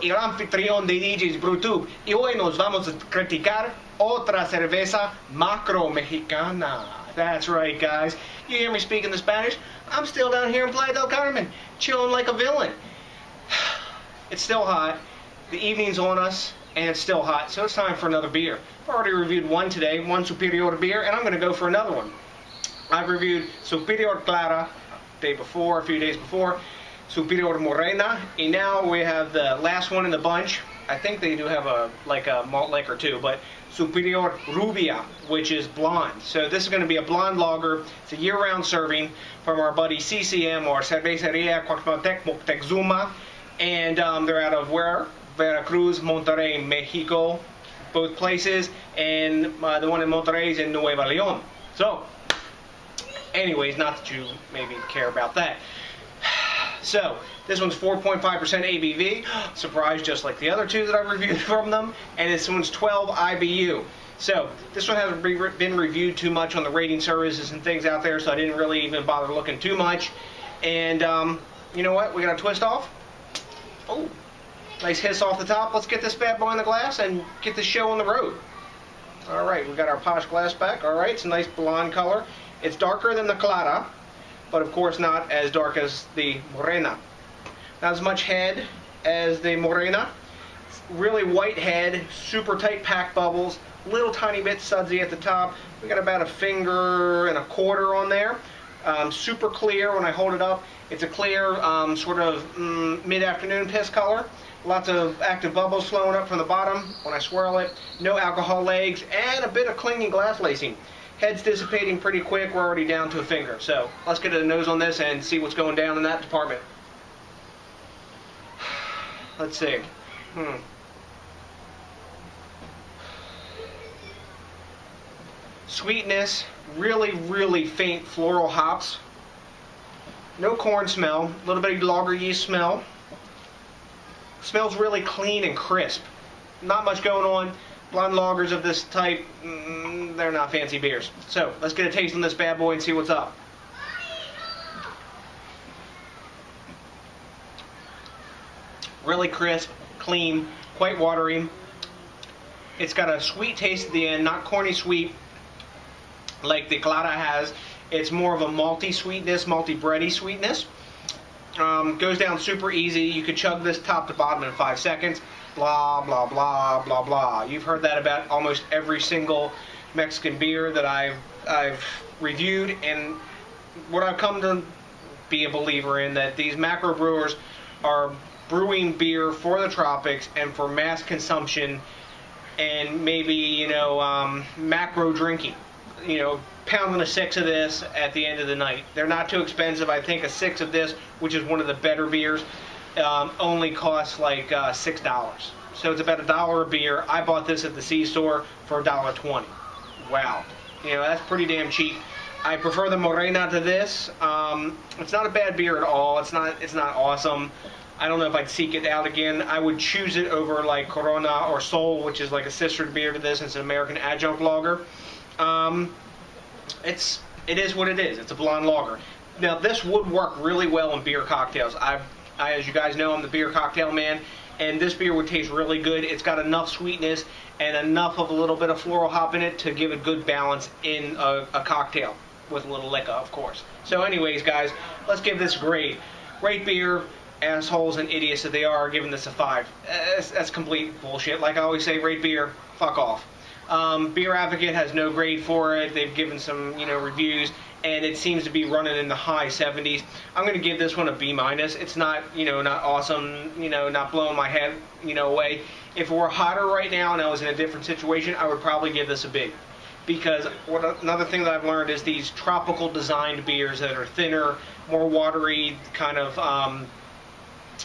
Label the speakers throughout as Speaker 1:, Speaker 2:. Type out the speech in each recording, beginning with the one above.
Speaker 1: y el anfitrión de DJs BrewTube, y hoy nos vamos a criticar otra cerveza macro mexicana. That's right, guys. You hear me speaking the Spanish? I'm still down here in Playa del Carmen, chilling like a villain. It's still hot. The evening's on us, and it's still hot, so it's time for another beer. I've already reviewed one today, one Superior beer, and I'm going to go for another one. I've reviewed Superior Clara a few days before, Superior Morena, and now we have the last one in the bunch. I think they do have a malt liquor too, but Superior Rubia, which is blonde. So this is going to be a blonde lager. It's a year-round serving from our buddy CCM, or Cerveceria Cuauhtemoc Moctezuma, and they're out of where? Veracruz, Monterrey, Mexico, both places, and the one in Monterrey is in Nueva León. So, anyways, not that you maybe care about that. So, this one's 4.5% ABV, surprise, just like the other two that I've reviewed from them, and this one's 12 IBU. So, this one hasn't been reviewed too much on the rating services and things out there, so I didn't really even bother looking too much. And, you know what, we got a twist off. Oh, nice hiss off the top. Let's get this bad boy in the glass and get this show on the road. Alright, we got our posh glass back. Alright, it's a nice blonde color. It's darker than the Clara, but of course not as dark as the Morena. Not as much head as the Morena. Really white head, super tight pack bubbles, little tiny bit sudsy at the top. We got about a finger and a quarter on there. Super clear when I hold it up. It's a clear sort of mid-afternoon piss color. Lots of active bubbles flowing up from the bottom when I swirl it. No alcohol legs and a bit of clinging glass lacing. Head's dissipating pretty quick. We're already down to a finger. So let's get a nose on this and see what's going down in that department. Let's see. Sweetness, really, really faint floral hops. No corn smell, a little bit of lager yeast smell. Smells really clean and crisp. Not much going on. Blonde lagers of this type, they're not fancy beers. So, let's get a taste on this bad boy and see what's up. Really crisp, clean, quite watery. It's got a sweet taste at the end, not corny sweet like the Clara has. It's more of a malty sweetness, malty bready sweetness. Goes down super easy. You could chug this top to bottom in 5 seconds. Blah, blah, blah, blah, blah. You've heard that about almost every single Mexican beer that I've reviewed, and what I've come to be a believer in, that these macro brewers are brewing beer for the tropics and for mass consumption, and maybe, you know, macro drinking. You know, pounding a 6 of this at the end of the night. They're not too expensive. I think a 6 of this, which is one of the better beers, only costs like $6. So it's about $1 a beer. I bought this at the C-store for $1.20. Wow. You know, that's pretty damn cheap. I prefer the Morena to this. It's not a bad beer at all. It's not awesome. I don't know if I'd seek it out again. I would choose it over like Corona or Sol, which is like a sister beer to this. It's an American adjunct lager. It is what it is. It's a blonde lager. Now, this would work really well in beer cocktails. As you guys know, I'm the beer cocktail man, and this beer would taste really good. It's got enough sweetness and enough of a little bit of floral hop in it to give it good balance in a cocktail with a little liquor, of course. So anyways, guys, let's give this a grade. Great beer. Assholes and idiots that they are giving this a 5. That's complete bullshit. Like I always say, rate beer, fuck off. Beer Advocate has no grade for it. They've given some, you know, reviews, and it seems to be running in the high 70s. I'm going to give this one a B-. It's not, you know, not awesome, you know, not blowing my head, you know, away. If it were hotter right now and I was in a different situation, I would probably give this a B. Because another thing that I've learned is these tropical designed beers that are thinner, more watery, kind of,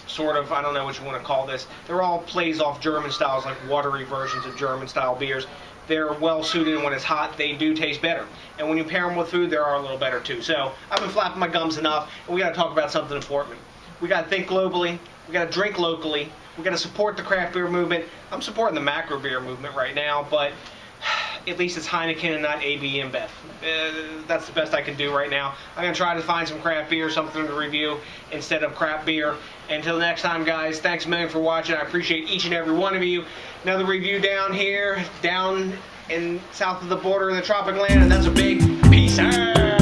Speaker 1: sort of, I don't know what you want to call this. They're all plays off German styles, like watery versions of German style beers. They're well suited, and when it's hot, they do taste better. And when you pair them with food, they are a little better too. So I've been flapping my gums enough, and we got to talk about something important. We got to think globally. We got to drink locally. We got to support the craft beer movement. I'm supporting the macro beer movement right now, but at least it's Heineken and not AB InBev. That's the best I can do right now. I'm going to try to find some craft beer, something to review instead of crap beer. Until next time, guys, thanks a million for watching. I appreciate each and every one of you. Another review down here, down in south of the border in the tropic land, and that's a big peace out.